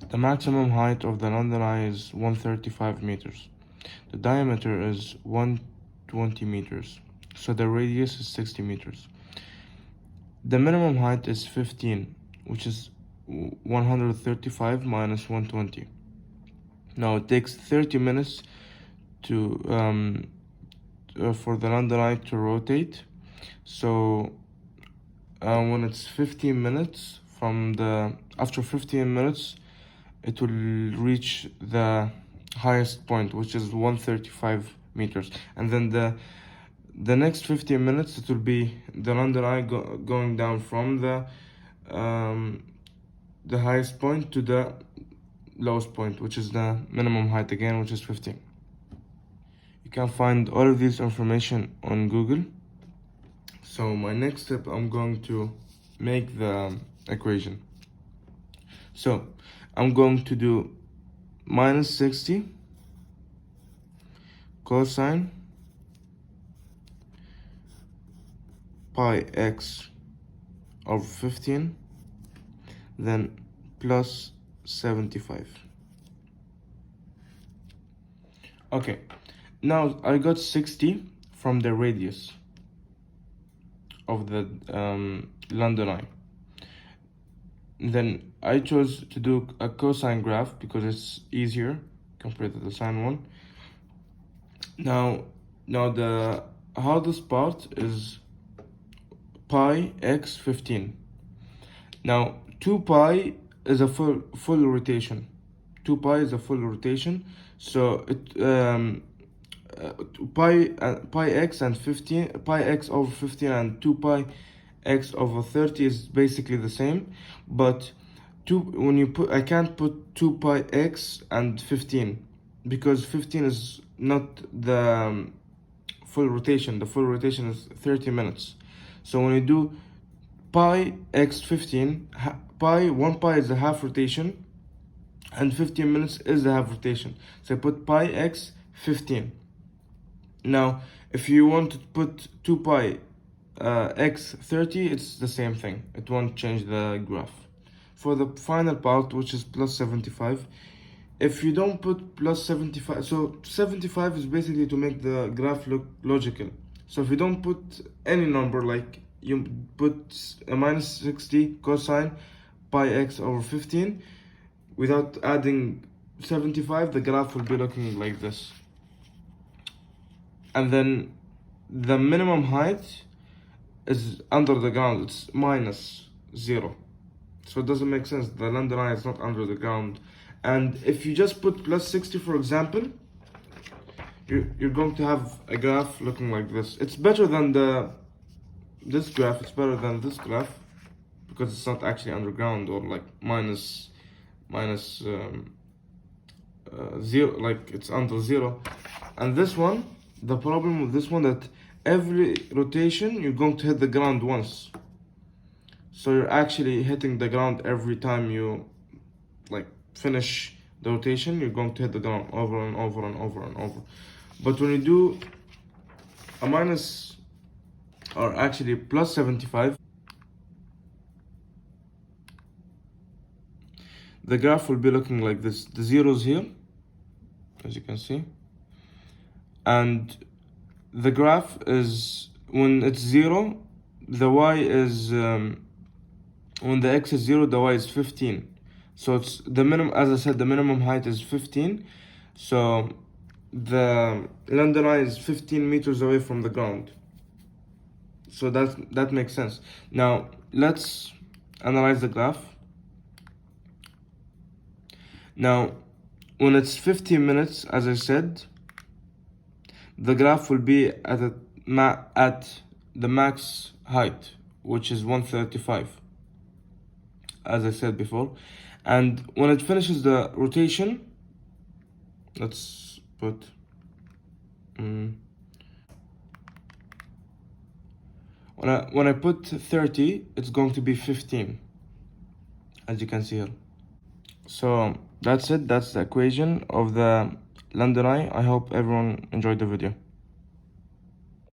The maximum height of the London Eye is 135 meters. The diameter is 120 meters. So the radius is 60 meters. The minimum height is 15, which is 135 minus 120. Now it takes 30 minutes to for the London Eye to rotate. So when it's 15 minutes after 15 minutes, it will reach the highest point, which is 135 meters, and then the next 15 minutes it will be the London Eye going down from the highest point to the lowest point, which is the minimum height again, which is 15. You can find all of this information on Google. So my next step, I'm going to make the equation. So I'm going to do minus 60 cosine pi x over 15, then plus 75. Okay, now I got 60 from the radius of the London Eye. Then I chose to do a cosine graph because it's easier compared to the sine one. Now the hardest part is pi x 15. Now 2 pi is a full rotation. 2 pi is a full rotation. So it pi x and 15, pi x over 15 and 2 pi x over 30 is basically the same, but I can't put 2 pi x and 15 because 15 is not the full rotation. The full rotation is 30 minutes. So when you do pi x 15, 1 pi is a half rotation and 15 minutes is the half rotation. So I put pi x 15. Now if you want to put 2 pi x 30, it's the same thing. It won't change the graph. For the final part, which is plus 75, if you don't put plus 75, so 75 is basically to make the graph look logical. So if you don't put any number, like you put a minus 60 cosine pi x over 15 without adding 75, the graph will be looking like this. And then the minimum height is under the ground, it's minus 0. So it doesn't make sense. The London Eye is not under the ground. And if you just put plus 60, for example, you're going to have a graph looking like this. It's better than this graph. It's better than this graph because it's not actually underground or like minus 0, like it's under 0. And this one, the problem with this one, that every rotation you're going to hit the ground once. So you're actually hitting the ground every time you like finish the rotation. You're going to hit the ground over and over and over and over. But when you do a minus, or actually plus 75, the graph will be looking like this. The zeros here, as you can see, and the graph is, when it's 0, the y is when the x is 0, the y is 15. So it's the minimum, as I said, the minimum height is 15. So the London Eye is 15 meters away from the ground. So that makes sense. Now let's analyze the graph. Now when it's 15 minutes, as I said, the graph will be at the max height, which is 135, as I said before. And when it finishes the rotation, let's put when I put 30, it's going to be 15, as you can see here. So that's it. That's the equation of the London Eye. I hope everyone enjoyed the video.